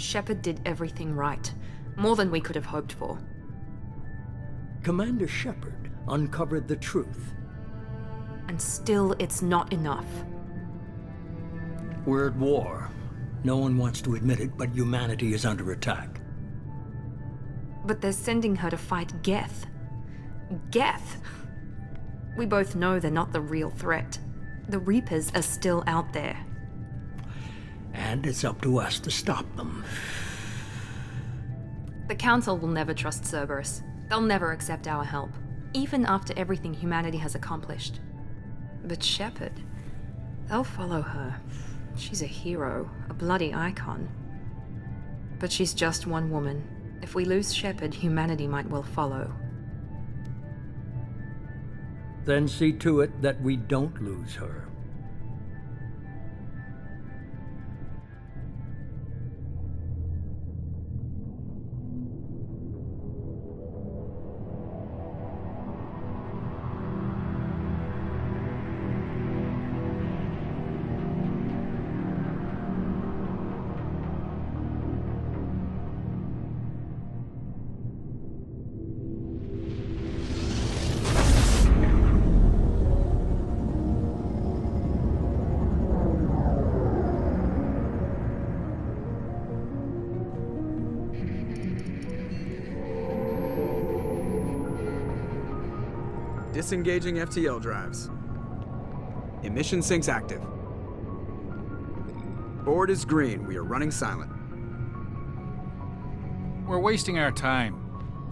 Shepard did everything right. More than we could have hoped for. Commander Shepard uncovered the truth. And still, it's not enough. We're at war. No one wants to admit it, but humanity is under attack. But they're sending her to fight Geth. Geth! We both know they're not the real threat. The Reapers are still out there. And it's up to us to stop them. The Council will never trust Cerberus. They'll never accept our help, even after everything humanity has accomplished. But Shepard, they'll follow her. She's a hero, a bloody icon. But she's just one woman. If we lose Shepard, humanity might well follow. Then see to it that we don't lose her. Disengaging FTL drives. Emission sinks active. Board is green. We are running silent. We're wasting our time.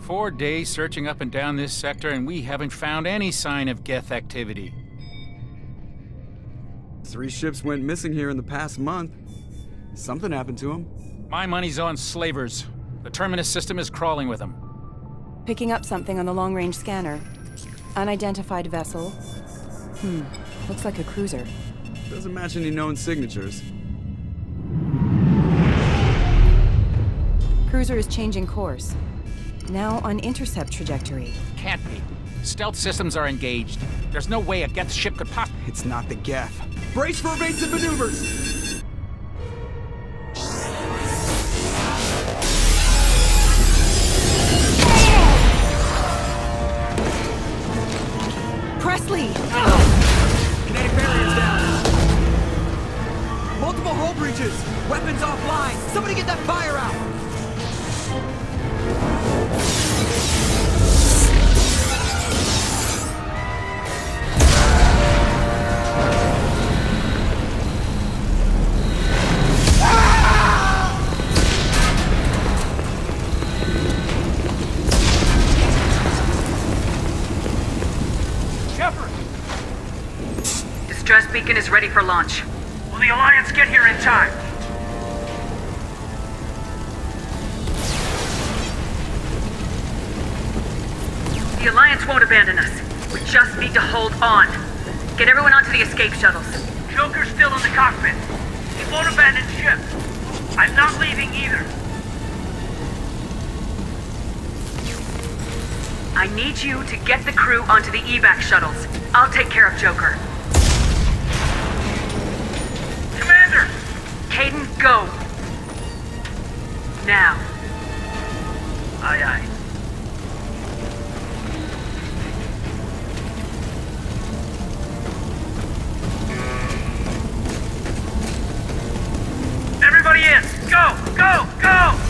4 days searching up and down this sector, and we haven't found any sign of Geth activity. 3 ships went missing here in the past month. Something happened to them. My money's on slavers. The Terminus system is crawling with them. Picking up something on the long-range scanner. Unidentified vessel. Looks like a cruiser. Doesn't match any known signatures. Cruiser is changing course. Now on intercept trajectory. Can't be. Stealth systems are engaged. There's no way a Geth ship could possibly... It's not the Geth. Brace for evasive maneuvers! Presley! Kinetic barriers down. Multiple hull breaches. Weapons offline. Somebody get that fire out. Distress beacon is ready for launch. Will the Alliance get here in time? The Alliance won't abandon us. We just need to hold on. Get everyone onto the escape shuttles. Joker's still in the cockpit. He won't abandon ship. I'm not leaving either. I need you to get the crew onto the evac shuttles. I'll take care of Joker. Commander! Kaidan, go! Now. Aye, aye. Everybody in! Go! Go! Go!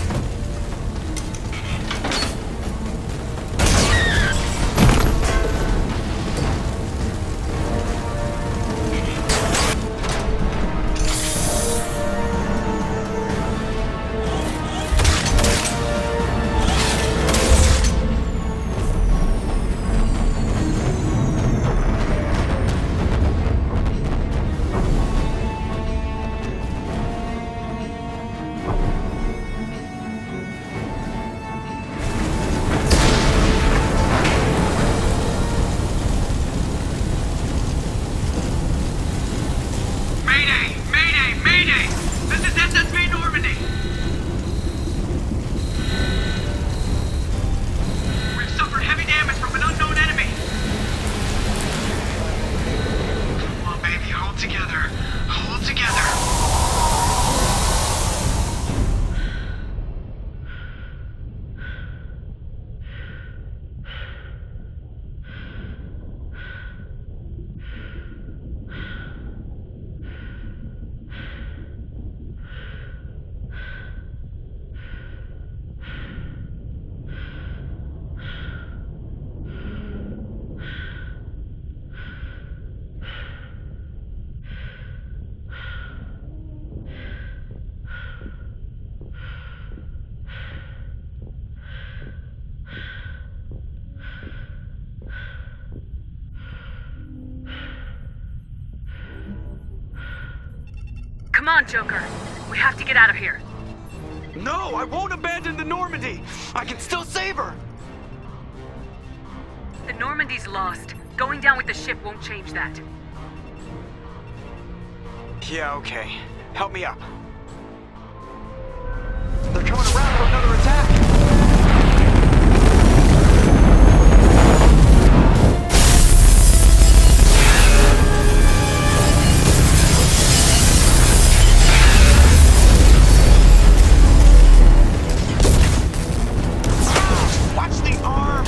on, Joker. We have to get out of here. No, I won't abandon the Normandy. I can still save her. The Normandy's lost. Going down with the ship won't change that. Yeah, okay. Help me up. They're coming around for another attack. Watch the arm!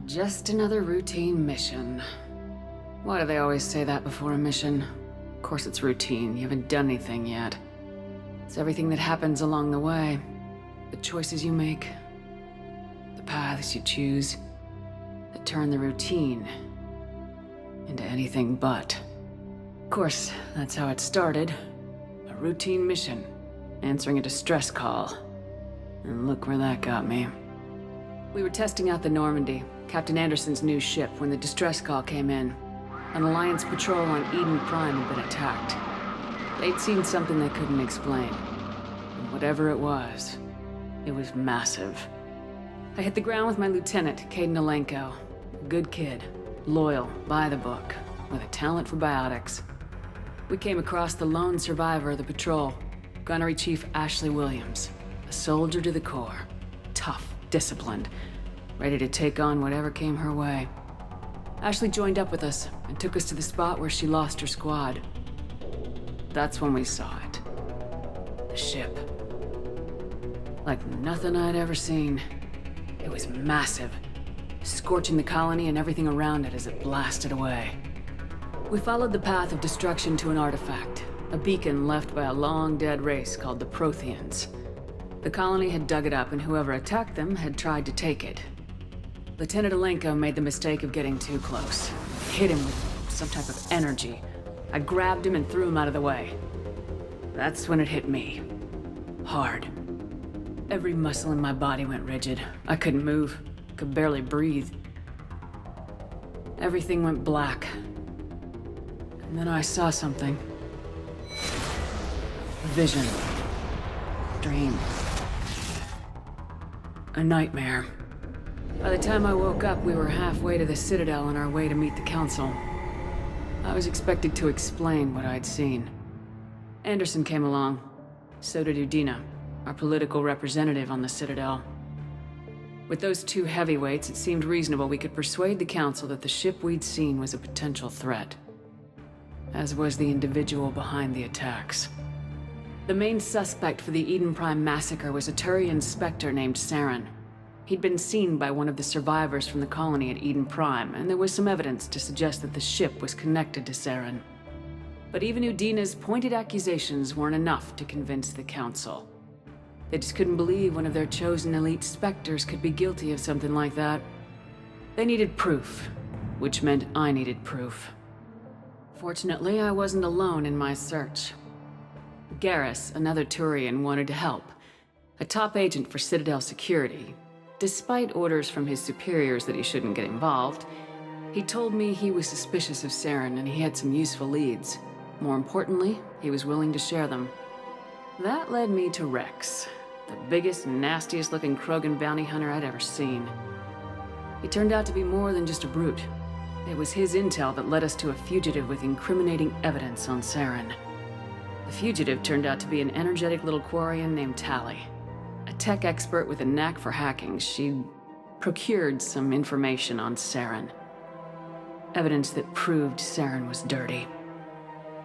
Just another routine mission. Why do they always say that before a mission? Of course it's routine. You haven't done anything yet. It's everything that happens along the way. The choices you make, the paths you choose, that turn the routine into anything but. Of course, that's how it started. A routine mission, answering a distress call. And look where that got me. We were testing out the Normandy, Captain Anderson's new ship, when the distress call came in. An Alliance patrol on Eden Prime had been attacked. They'd seen something they couldn't explain. And whatever it was massive. I hit the ground with my lieutenant, Kaidan Alenko. A good kid, loyal, by the book, with a talent for biotics. We came across the lone survivor of the patrol, Gunnery Chief Ashley Williams. A soldier to the core. Tough, disciplined, ready to take on whatever came her way. Ashley joined up with us and took us to the spot where she lost her squad. That's when we saw it. The ship. Like nothing I'd ever seen. It was massive, scorching the colony and everything around it as it blasted away. We followed the path of destruction to an artifact, a beacon left by a long-dead race called the Protheans. The colony had dug it up, and whoever attacked them had tried to take it. Lieutenant Alenko made the mistake of getting too close. Hit him with some type of energy. I grabbed him and threw him out of the way. That's when it hit me. Hard. Every muscle in my body went rigid. I couldn't move. Could barely breathe. Everything went black. And then I saw something. A vision. Dream. A nightmare. By the time I woke up, we were halfway to the Citadel on our way to meet the Council. I was expected to explain what I'd seen. Anderson came along. So did Udina, our political representative on the Citadel. With those two heavyweights, it seemed reasonable we could persuade the Council that the ship we'd seen was a potential threat. As was the individual behind the attacks. The main suspect for the Eden Prime massacre was a Turian Spectre named Saren. He'd been seen by one of the survivors from the colony at Eden Prime, and there was some evidence to suggest that the ship was connected to Saren. But even Udina's pointed accusations weren't enough to convince the Council. They just couldn't believe one of their chosen elite Spectres could be guilty of something like that. They needed proof, which meant I needed proof. Fortunately, I wasn't alone in my search. Garrus, another Turian, wanted to help. A top agent for Citadel Security. Despite orders from his superiors that he shouldn't get involved, he told me he was suspicious of Saren and he had some useful leads. More importantly, he was willing to share them. That led me to Rex, the biggest, nastiest looking Krogan bounty hunter I'd ever seen. He turned out to be more than just a brute. It was his intel that led us to a fugitive with incriminating evidence on Saren. The fugitive turned out to be an energetic little Quarian named Tali. A tech expert with a knack for hacking, she procured some information on Saren. Evidence that proved Saren was dirty.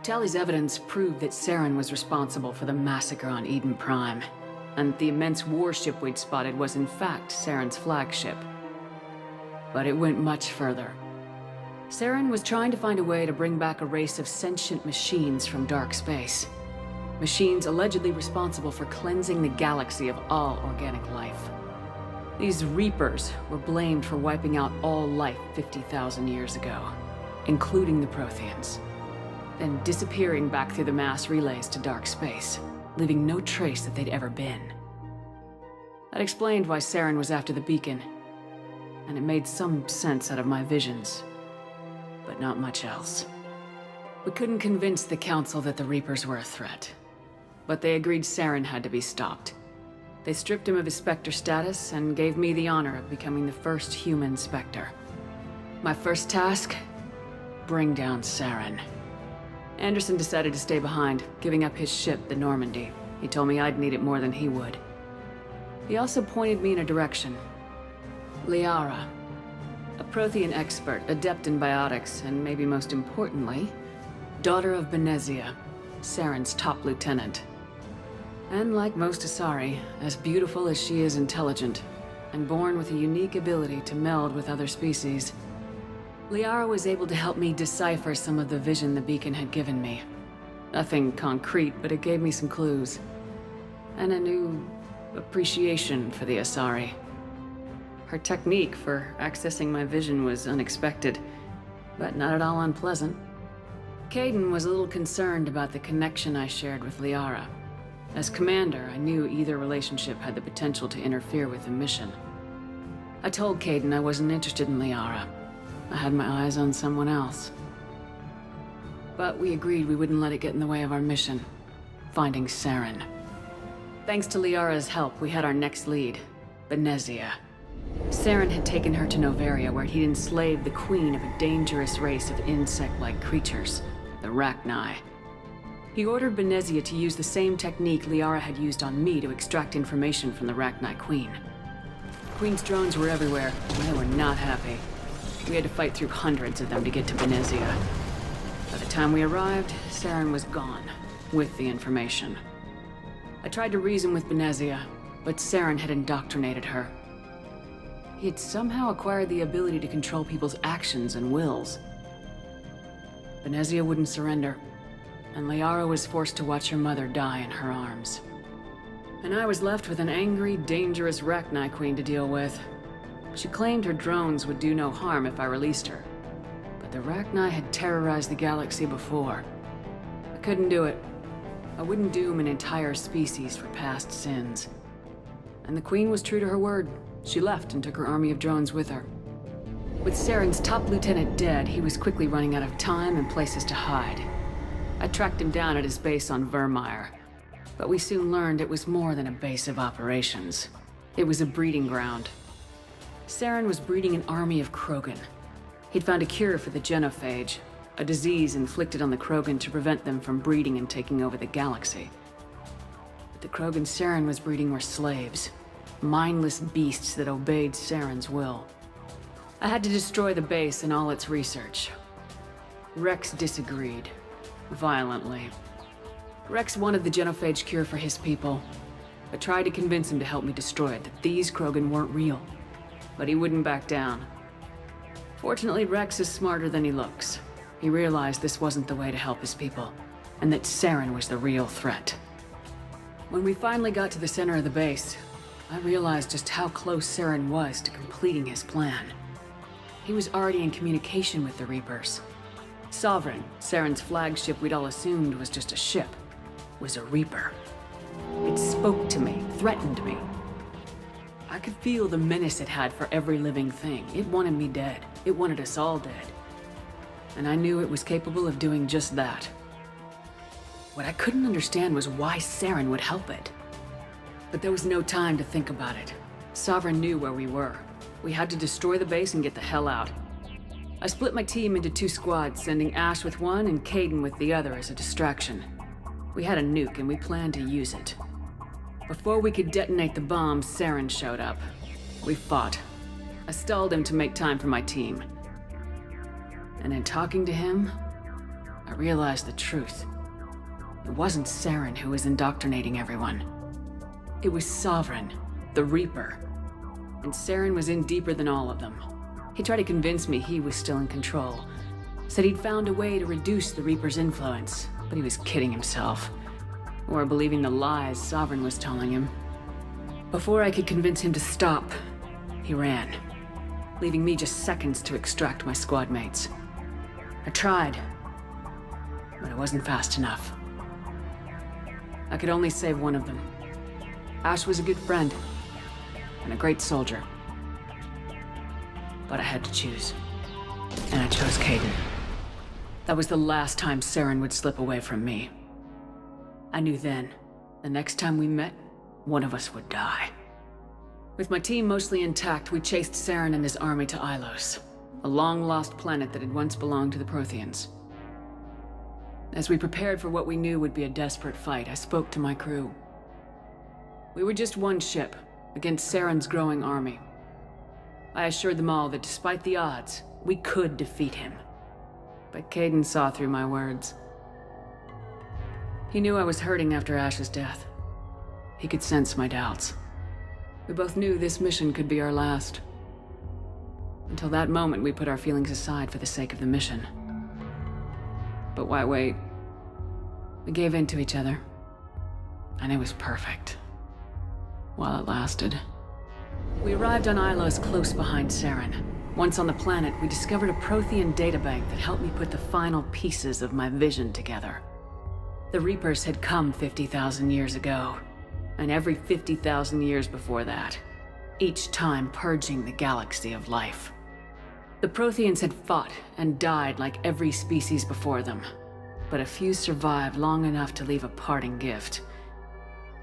Tali's evidence proved that Saren was responsible for the massacre on Eden Prime, and the immense warship we'd spotted was in fact Saren's flagship. But it went much further. Saren was trying to find a way to bring back a race of sentient machines from dark space. Machines allegedly responsible for cleansing the galaxy of all organic life. These Reapers were blamed for wiping out all life 50,000 years ago, including the Protheans, then disappearing back through the mass relays to dark space, leaving no trace that they'd ever been. That explained why Saren was after the beacon, and it made some sense out of my visions, but not much else. We couldn't convince the Council that the Reapers were a threat, but they agreed Saren had to be stopped. They stripped him of his Spectre status and gave me the honor of becoming the first human Spectre. My first task? Bring down Saren. Anderson decided to stay behind, giving up his ship, the Normandy. He told me I'd need it more than he would. He also pointed me in a direction. Liara. A Prothean expert, adept in biotics, and maybe most importantly, daughter of Benezia, Saren's top lieutenant. And like most Asari, as beautiful as she is intelligent, and born with a unique ability to meld with other species. Liara was able to help me decipher some of the vision the beacon had given me. Nothing concrete, but it gave me some clues. And a new appreciation for the Asari. Her technique for accessing my vision was unexpected, but not at all unpleasant. Kaidan was a little concerned about the connection I shared with Liara. As commander, I knew either relationship had the potential to interfere with the mission. I told Kaidan I wasn't interested in Liara. I had my eyes on someone else. But we agreed we wouldn't let it get in the way of our mission, finding Saren. Thanks to Liara's help, we had our next lead, Benezia. Saren had taken her to Noveria, where he'd enslaved the queen of a dangerous race of insect-like creatures, the Rachni. He ordered Benezia to use the same technique Liara had used on me to extract information from the Rachni Queen. The Queen's drones were everywhere, and they were not happy. We had to fight through hundreds of them to get to Benezia. By the time we arrived, Saren was gone, with the information. I tried to reason with Benezia, but Saren had indoctrinated her. He had somehow acquired the ability to control people's actions and wills. Benezia wouldn't surrender, and Liara was forced to watch her mother die in her arms. And I was left with an angry, dangerous Rachni Queen to deal with. She claimed her drones would do no harm if I released her. But the Rachni had terrorized the galaxy before. I couldn't do it. I wouldn't doom an entire species for past sins. And the Queen was true to her word. She left and took her army of drones with her. With Saren's top lieutenant dead, he was quickly running out of time and places to hide. I tracked him down at his base on Vermeer, but we soon learned it was more than a base of operations. It was a breeding ground. Saren was breeding an army of Krogan. He'd found a cure for the genophage, a disease inflicted on the Krogan to prevent them from breeding and taking over the galaxy. But the Krogan Saren was breeding were slaves, mindless beasts that obeyed Saren's will. I had to destroy the base and all its research. Rex disagreed. Violently. Rex wanted the genophage cure for his people. I tried to convince him to help me destroy it, that these Krogan weren't real. But he wouldn't back down. Fortunately, Rex is smarter than he looks. He realized this wasn't the way to help his people, and that Saren was the real threat. When we finally got to the center of the base, I realized just how close Saren was to completing his plan. He was already in communication with the Reapers. Sovereign, Saren's flagship we'd all assumed was just a ship, was a Reaper. It spoke to me, threatened me. I could feel the menace it had for every living thing. It wanted me dead. It wanted us all dead. And I knew it was capable of doing just that. What I couldn't understand was why Saren would help it. But there was no time to think about it. Sovereign knew where we were. We had to destroy the base and get the hell out. I split my team into 2 squads, sending Ash with one and Kaidan with the other as a distraction. We had a nuke and we planned to use it. Before we could detonate the bomb, Saren showed up. We fought. I stalled him to make time for my team. And in talking to him, I realized the truth. It wasn't Saren who was indoctrinating everyone. It was Sovereign, the Reaper. And Saren was in deeper than all of them. He tried to convince me he was still in control. Said he'd found a way to reduce the Reaper's influence, but he was kidding himself. Or believing the lies Sovereign was telling him. Before I could convince him to stop, he ran, leaving me just seconds to extract my squad mates. I tried, but it wasn't fast enough. I could only save one of them. Ash was a good friend, and a great soldier. But I had to choose. And I chose Kaidan. That was the last time Saren would slip away from me. I knew then, the next time we met, one of us would die. With my team mostly intact, we chased Saren and his army to Ilos, a long-lost planet that had once belonged to the Protheans. As we prepared for what we knew would be a desperate fight, I spoke to my crew. We were just one ship, against Saren's growing army. I assured them all that despite the odds, we could defeat him. But Kaidan saw through my words. He knew I was hurting after Ash's death. He could sense my doubts. We both knew this mission could be our last. Until that moment, we put our feelings aside for the sake of the mission. But why wait? We gave in to each other. And it was perfect. While it lasted. We arrived on Ilos close behind Saren. Once on the planet, we discovered a Prothean databank that helped me put the final pieces of my vision together. The Reapers had come 50,000 years ago, and every 50,000 years before that, each time purging the galaxy of life. The Protheans had fought and died like every species before them, but a few survived long enough to leave a parting gift.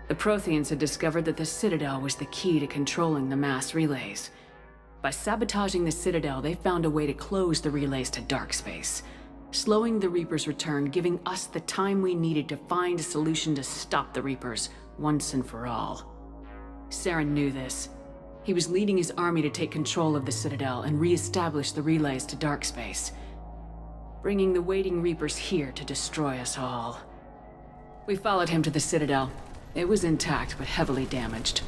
The Protheans had discovered that the Citadel was the key to controlling the mass relays. By sabotaging the Citadel, they found a way to close the relays to dark space, slowing the Reapers' return, giving us the time we needed to find a solution to stop the Reapers once and for all. Saren knew this. He was leading his army to take control of the Citadel and re-establish the relays to dark space, bringing the waiting Reapers here to destroy us all. We followed him to the Citadel. It was intact, but heavily damaged.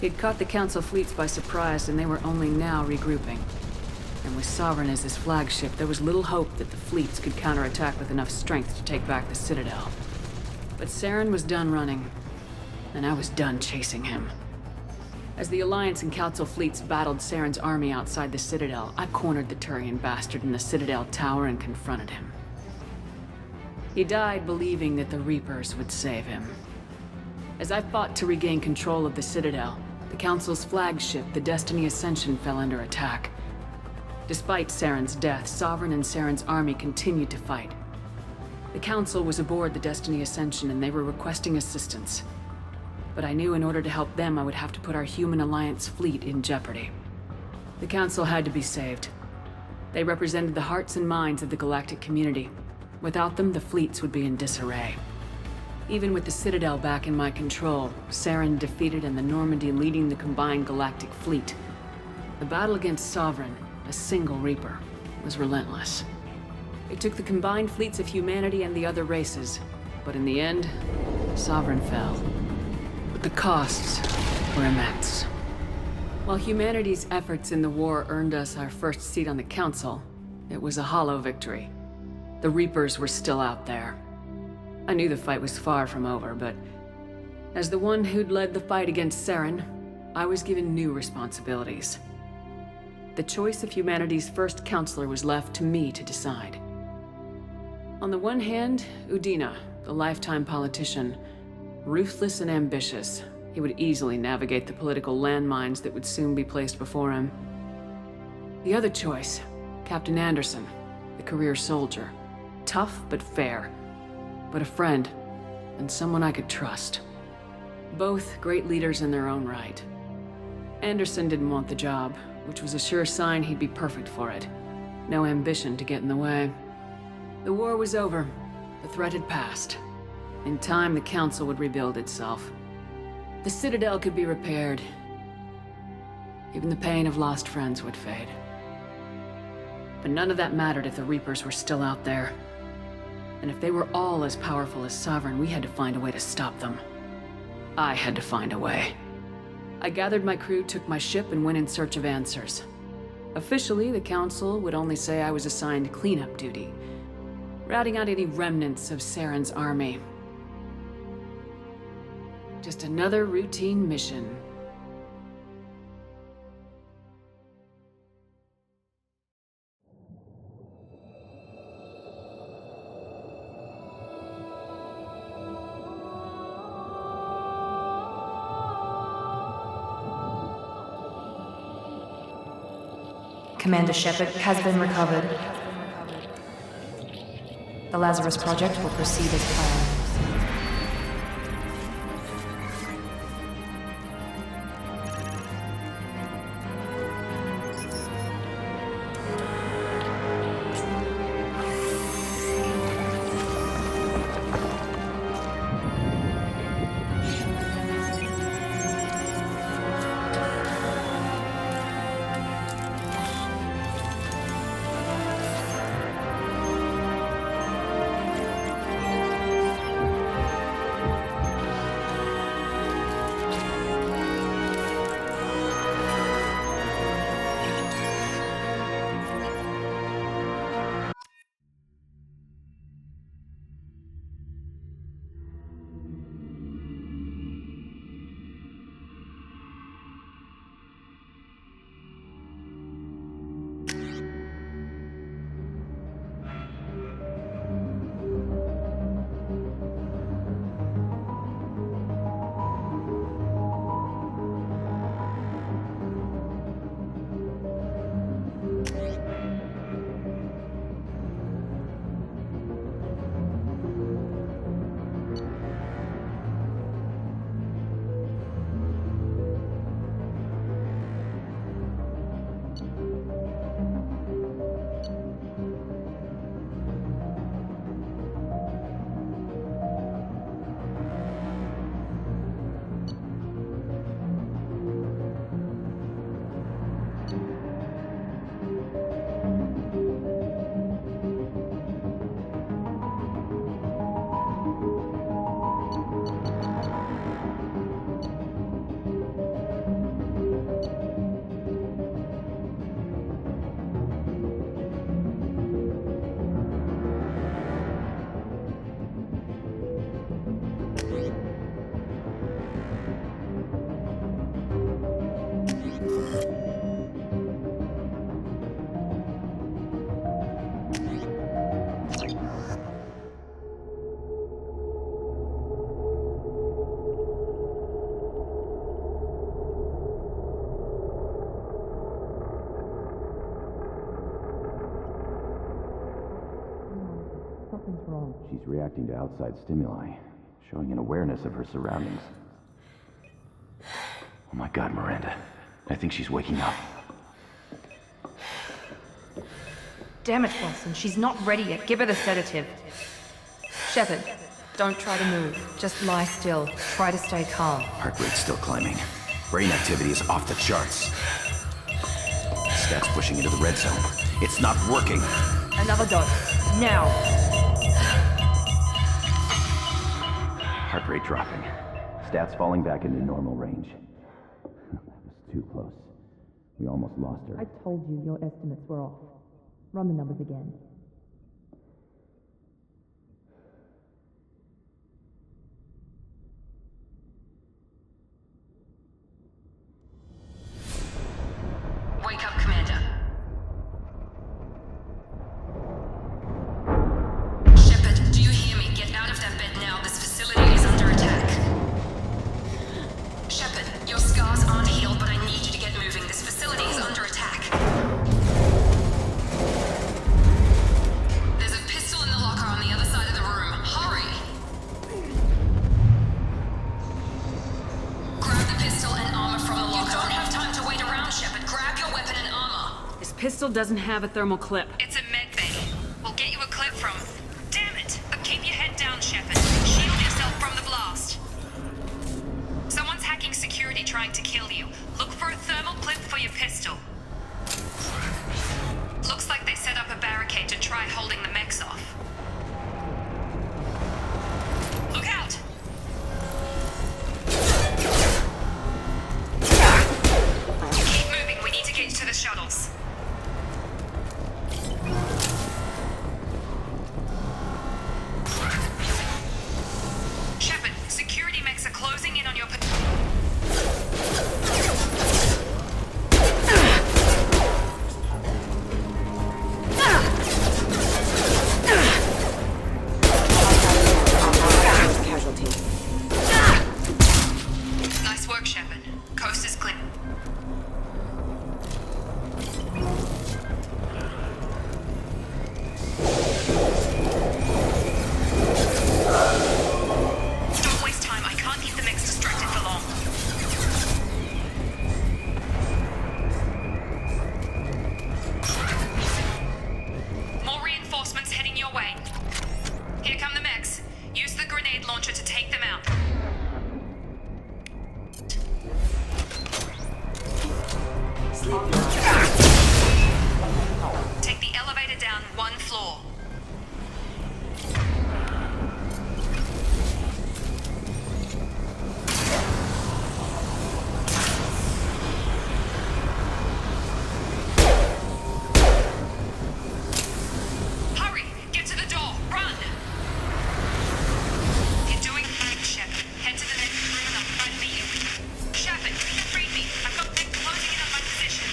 He'd caught the Council fleets by surprise, and they were only now regrouping. And with Sovereign as his flagship, there was little hope that the fleets could counterattack with enough strength to take back the Citadel. But Saren was done running, and I was done chasing him. As the Alliance and Council fleets battled Saren's army outside the Citadel, I cornered the Turian bastard in the Citadel tower and confronted him. He died believing that the Reapers would save him. As I fought to regain control of the Citadel, the Council's flagship, the Destiny Ascension, fell under attack. Despite Saren's death, Sovereign and Saren's army continued to fight. The Council was aboard the Destiny Ascension and they were requesting assistance. But I knew in order to help them, I would have to put our Human Alliance fleet in jeopardy. The Council had to be saved. They represented the hearts and minds of the galactic community. Without them, the fleets would be in disarray. Even with the Citadel back in my control, Saren defeated and the Normandy leading the combined galactic fleet. The battle against Sovereign, a single Reaper, was relentless. It took the combined fleets of humanity and the other races, but in the end, Sovereign fell. But the costs were immense. While humanity's efforts in the war earned us our first seat on the Council, it was a hollow victory. The Reapers were still out there. I knew the fight was far from over, but as the one who'd led the fight against Saren, I was given new responsibilities. The choice of humanity's first counselor was left to me to decide. On the one hand, Udina, the lifetime politician. Ruthless and ambitious, he would easily navigate the political landmines that would soon be placed before him. The other choice, Captain Anderson, the career soldier. Tough but fair, but a friend, and someone I could trust. Both great leaders in their own right. Anderson didn't want the job, which was a sure sign he'd be perfect for it. No ambition to get in the way. The war was over. The threat had passed. In time, the Council would rebuild itself. The Citadel could be repaired. Even the pain of lost friends would fade. But none of that mattered if the Reapers were still out there. And if they were all as powerful as Sovereign, we had to find a way to stop them. I had to find a way. I gathered my crew, took my ship, and went in search of answers. Officially, the Council would only say I was assigned cleanup duty, routing out any remnants of Saren's army. Just another routine mission. Commander Shepard has been recovered. The Lazarus Project will proceed as planned. She's reacting to outside stimuli, showing an awareness of her surroundings. Oh my god, Miranda. I think she's waking up. Damn it, Watson. She's not ready yet. Give her the sedative. Shepard, don't try to move. Just lie still. Try to stay calm. Heart rate's still climbing. Brain activity is off the charts. Stats pushing into the red zone. It's not working. Another dose. Now. Heart rate dropping. Stats falling back into normal range. That was too close. We almost lost her. I told you your estimates were off. Run the numbers again. pistol doesn't have a thermal clip. It's a med bay. We'll get you a clip from... Damn it! But keep your head down, Shepard. Shield yourself from the blast. Someone's hacking security trying to kill you. Look for a thermal clip for your pistol. Looks like they set up a barricade to try holding the mechs off. Look out! Keep moving, we need to get to the shuttles. Shepard, security mechs are closing in on your... Nice work, Shepard. Coast is clear. Don't waste time. I can't keep the mechs distracted for long. More reinforcements heading your way. Here come the mechs. Use the grenade launcher to take them out. Take the elevator down 1 floor. Hurry! Get to the door! Run! You're doing fine, Shepard. Head to the next room and I'll try to meet you. Shepard, read me. I've got them closing in on my position.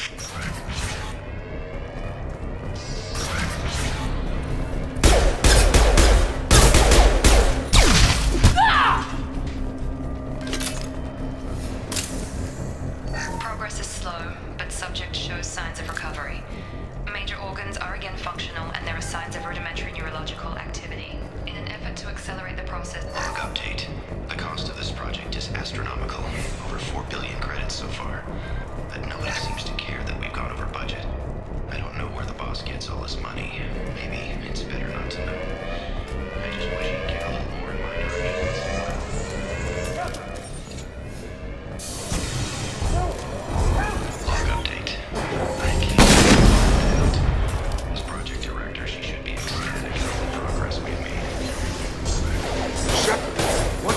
Progress is slow, but subject shows signs of recovery. Major organs are again functional, and there are signs of rudimentary neurological activity. In an effort to accelerate the process... Log update. The cost of this project is astronomical. Over 4 billion credits so far. But nobody seems to care that we've gone over budget. I don't know where the boss gets all this money. Maybe it's better not to know. I just wish he'd get a little more in my direction. Log update. I can't. As project director, she should be ecstatic at the progress we've made. Shepard, what?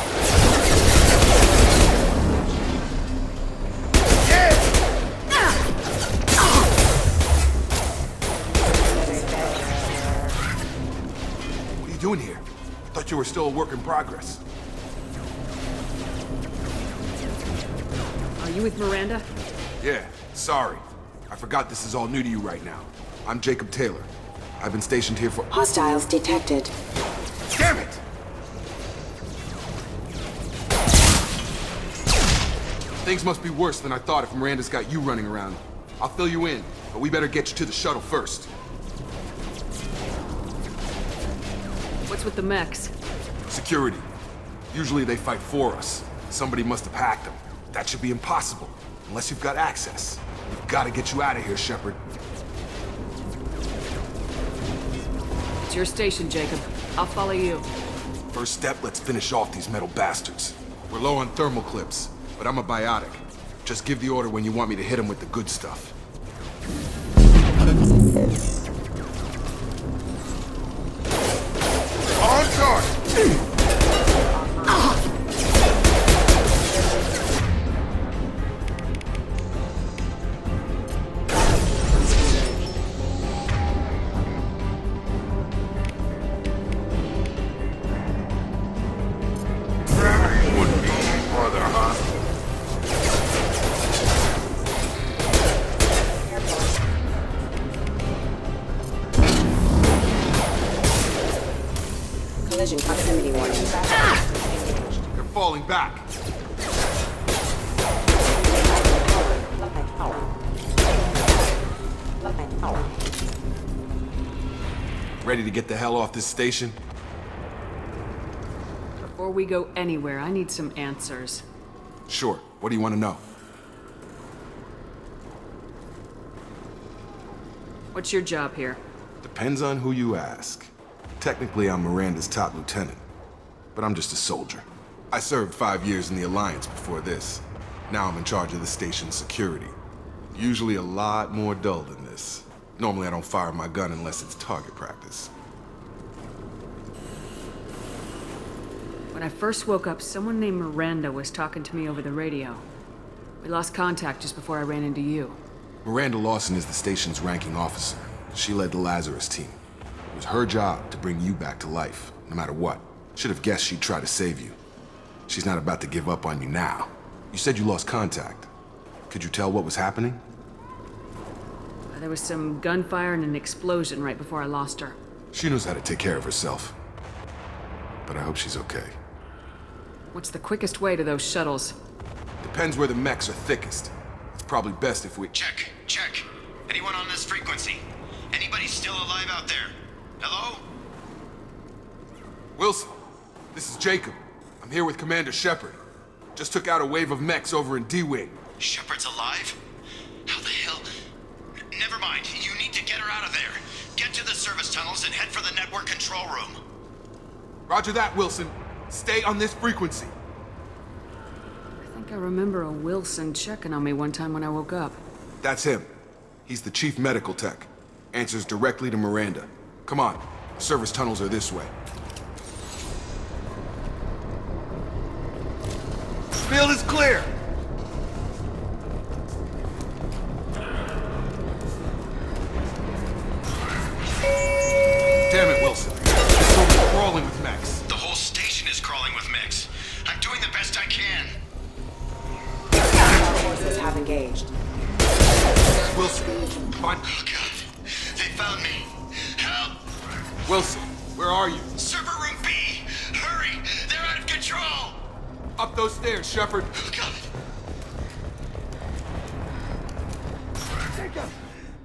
What are you doing here? Thought you were still a work in progress. Are you with Miranda? Yeah, sorry. I forgot this is all new to you right now. I'm Jacob Taylor. I've been stationed here for... Hostiles detected. Damn it! Things must be worse than I thought if Miranda's got you running around. I'll fill you in, but we better get you to the shuttle first. What's with the mechs? Security. Usually they fight for us. Somebody must have hacked them. That should be impossible, unless you've got access. We've got to get you out of here, Shepard. It's your station, Jacob. I'll follow you. First step, let's finish off these metal bastards. We're low on thermal clips, but I'm a biotic. Just give the order when you want me to hit them with the good stuff. On guard! Collision proximity warning. They're falling back. Ready to get the hell off this station? Before we go anywhere, I need some answers. Sure. What do you want to know? What's your job here? Depends on who you ask. Technically, I'm Miranda's top lieutenant, but I'm just a soldier. I served 5 years in the Alliance before this. Now I'm in charge of the station's security. Usually a lot more dull than this. Normally I don't fire my gun unless it's target practice. When I first woke up, someone named Miranda was talking to me over the radio. We lost contact just before I ran into you. Miranda Lawson is the station's ranking officer. She led the Lazarus team. It was her job to bring you back to life, no matter what. Should have guessed she'd try to save you. She's not about to give up on you now. You said you lost contact. Could you tell what was happening? There was some gunfire and an explosion right before I lost her. She knows how to take care of herself. But I hope she's okay. What's the quickest way to those shuttles? Depends where the mechs are thickest. It's probably best if we... Check. Anyone on this frequency? Anybody still alive out there? Hello? Wilson, this is Jacob. I'm here with Commander Shepard. Just took out a wave of mechs over in D-Wing. Shepard's alive? How the hell? Never mind. You need to get her out of there. Get to the service tunnels and head for the network control room. Roger that, Wilson. Stay on this frequency. I think I remember a Wilson checking on me one time when I woke up. That's him. He's the chief medical tech. Answers directly to Miranda. Come on. Service tunnels are this way. Field is clear! Damn it, Wilson. This room is crawling with mechs. The whole station is crawling with mechs. I'm doing the best I can. Our forces have engaged. Wilson, find... Oh, God. They found me. Help! Wilson, where are you? Server room B! Hurry! They're out of control! Up those stairs, Shepard. Oh, God.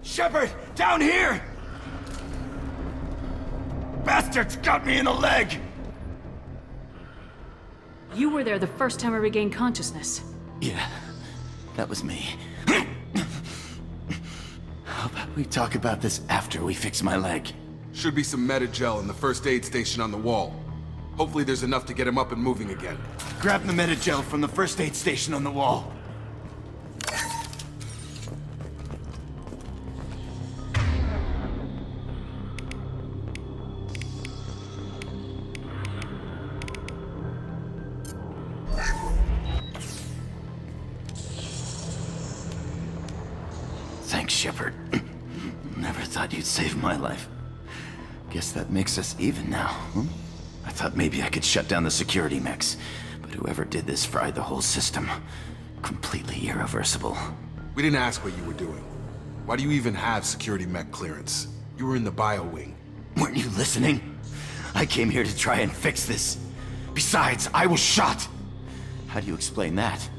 Shepard, down here! Bastards got me in the leg! You were there the first time I regained consciousness. Yeah, that was me. How about we talk about this after we fix my leg? Should be some Metagel in the first aid station on the wall. Hopefully there's enough to get him up and moving again. Grab the Metagel from the first aid station on the wall. Thanks, Shepard. Never thought you'd save my life. Guess that makes us even now, huh? I thought maybe I could shut down the security mechs, but whoever did this fried the whole system. Completely irreversible. We didn't ask what you were doing. Why do you even have security mech clearance? You were in the bio wing. Weren't you listening? I came here to try and fix this. Besides, I was shot. How do you explain that?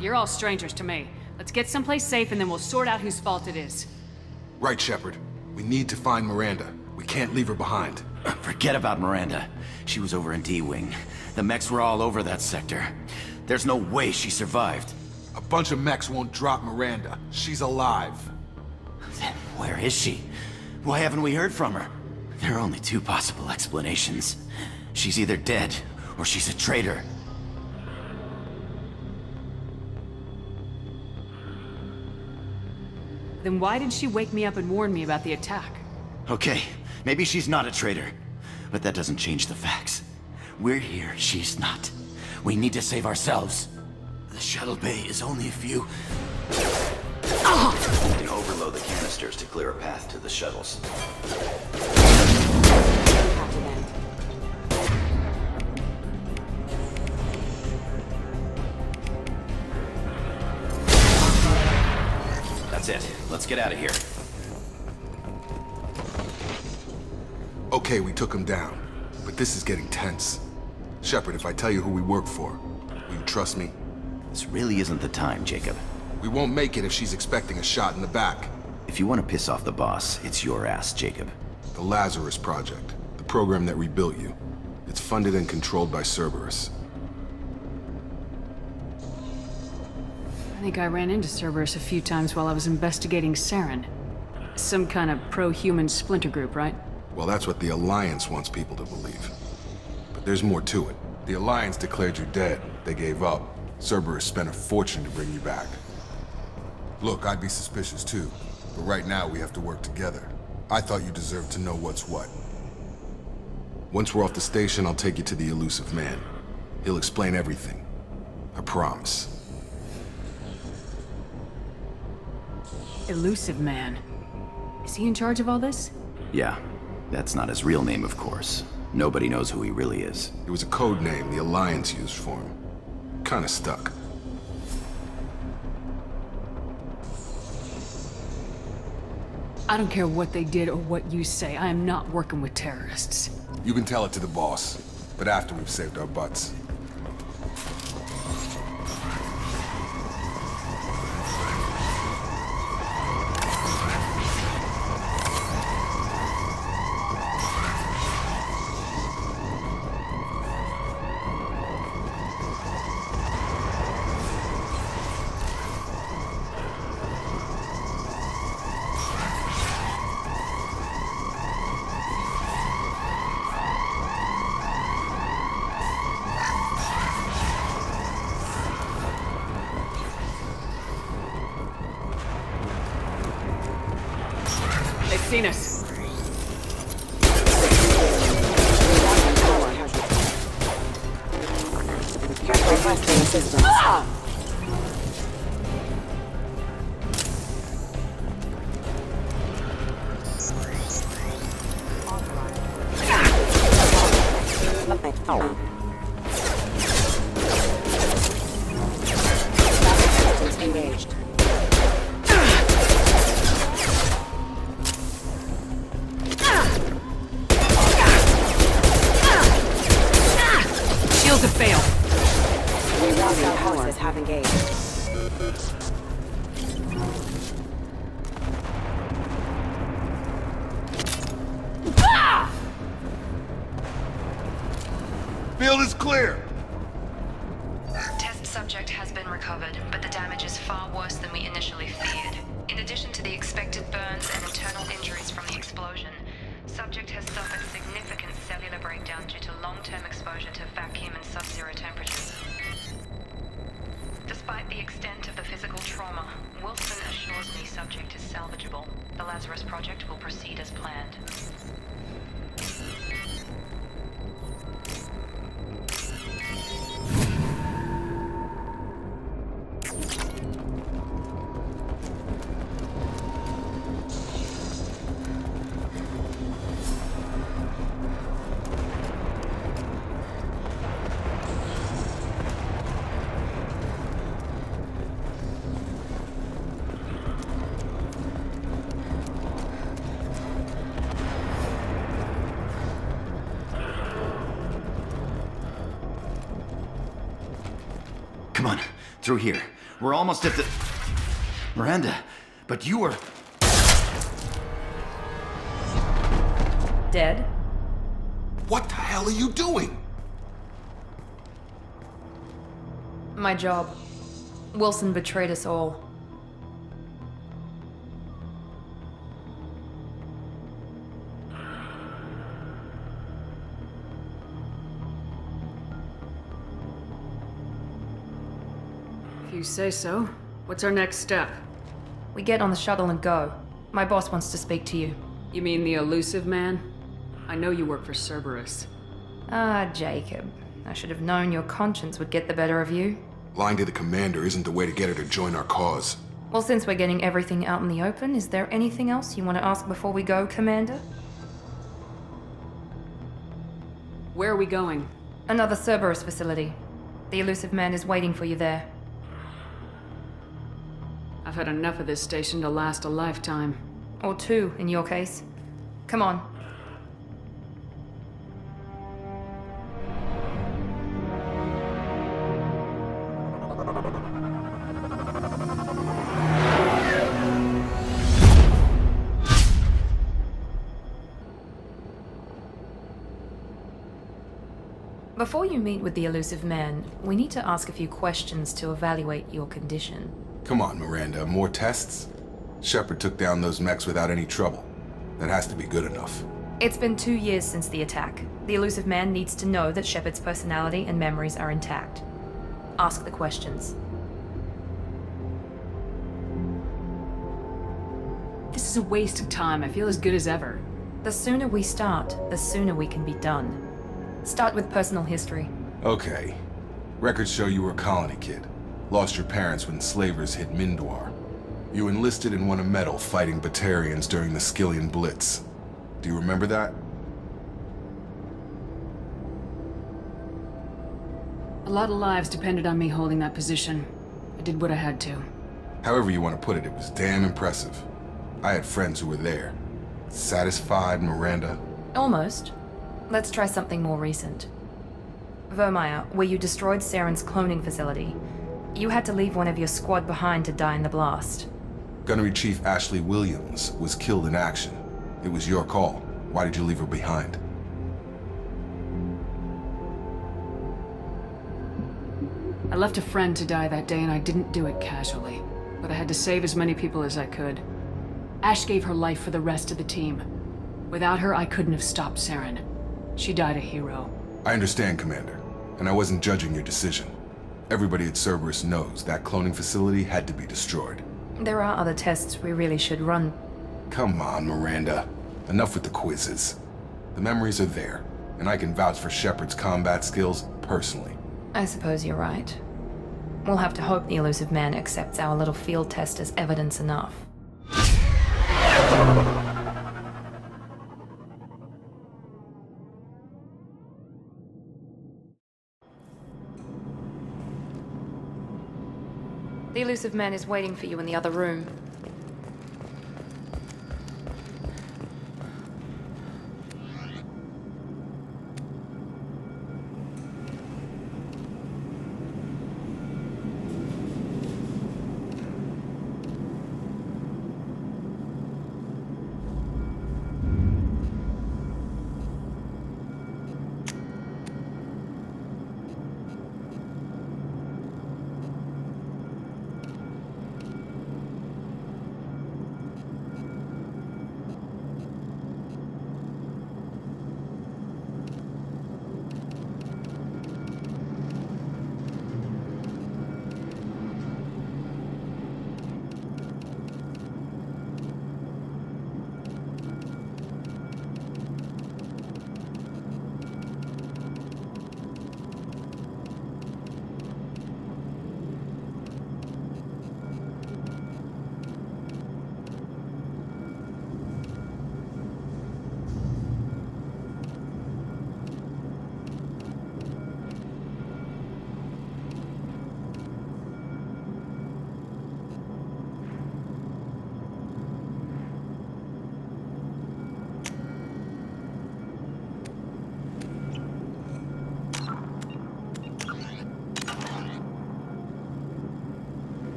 You're all strangers to me. Let's get someplace safe and then we'll sort out whose fault it is. Right, Shepard. We need to find Miranda. We can't leave her behind. Forget about Miranda. She was over in D-Wing. The mechs were all over that sector. There's no way she survived. A bunch of mechs won't drop Miranda. She's alive. Then where is she? Why haven't we heard from her? There are only two possible explanations. She's either dead, or she's a traitor. Then why did she wake me up and warn me about the attack? Okay, maybe she's not a traitor, but that doesn't change the facts. We're here, she's not. We need to save ourselves. The shuttle bay is only a few... You can overload the canisters to clear a path to the shuttles. That's it. Let's get out of here. Okay, we took him down. But this is getting tense. Shepard, if I tell you who we work for, will you trust me? This really isn't the time, Jacob. We won't make it if she's expecting a shot in the back. If you want to piss off the boss, it's your ass, Jacob. The Lazarus Project. The program that rebuilt you. It's funded and controlled by Cerberus. think I ran into Cerberus a few times while I was investigating Saren. Some kind of pro-human splinter group, right? Well, that's what the Alliance wants people to believe. But there's more to it. The Alliance declared you dead. They gave up. Cerberus spent a fortune to bring you back. Look, I'd be suspicious too. But right now, we have to work together. I thought you deserved to know what's what. Once we're off the station, I'll take you to the Elusive Man. He'll explain everything. I promise. Elusive Man. Is he in charge of all this? Yeah. That's not his real name, of course. Nobody knows who he really is. It was a code name the Alliance used for him. Kinda stuck. I don't care what they did or what you say. I am not working with terrorists. You can tell it to the boss, but after we've saved our butts. They've seen us. Requesting assistance. Engaged. Shields have failed. Rerouting forces have engaged. Field is clear! Test subject has been recovered, but the damage is far worse than we initially feared. In addition to the expected burns and internal injuries from the explosion, subject has suffered significant cellular breakdown due to long-term exposure to vacuum and sub-zero temperatures. Despite the extent of the physical trauma, Wilson assures me subject is salvageable. The Lazarus Project will proceed as planned. Come on, through here. We're almost at the... Miranda, but you were... Dead? What the hell are you doing? My job. Wilson betrayed us all. If you say so. What's our next step? We get on the shuttle and go. My boss wants to speak to you. You mean the Elusive Man? I know you work for Cerberus. Ah, Jacob. I should have known your conscience would get the better of you. Lying to the commander isn't the way to get her to join our cause. Well, since we're getting everything out in the open, is there anything else you want to ask before we go, Commander? Where are we going? Another Cerberus facility. The Elusive Man is waiting for you there. I've had enough of this station to last a lifetime. Or two, in your case. Come on. Before you meet with the Elusive Man, we need to ask a few questions to evaluate your condition. Come on, Miranda, more tests? Shepard took down those mechs without any trouble. That has to be good enough. It's been 2 years since the attack. The Illusive Man needs to know that Shepard's personality and memories are intact. Ask the questions. This is a waste of time. I feel as good as ever. The sooner we start, the sooner we can be done. Start with personal history. Okay. Records show you were a colony kid. Lost your parents when slavers hit Mindor. You enlisted and won a medal fighting Batarians during the Skillian Blitz. Do you remember that? A lot of lives depended on me holding that position. I did what I had to. However you want to put it, it was damn impressive. I had friends who were there. Satisfied, Miranda? Almost. Let's try something more recent. Vermeer, where you destroyed Saren's cloning facility. You had to leave one of your squad behind to die in the blast. Gunnery Chief Ashley Williams was killed in action. It was your call. Why did you leave her behind? I left a friend to die that day and I didn't do it casually. But I had to save as many people as I could. Ash gave her life for the rest of the team. Without her, I couldn't have stopped Saren. She died a hero. I understand, Commander. And I wasn't judging your decision. Everybody at Cerberus knows that cloning facility had to be destroyed. There are other tests we really should run. Come on, Miranda. Enough with the quizzes. The memories are there, and I can vouch for Shepard's combat skills personally. I suppose you're right. We'll have to hope the Illusive Man accepts our little field test as evidence enough. The Illusive Man is waiting for you in the other room.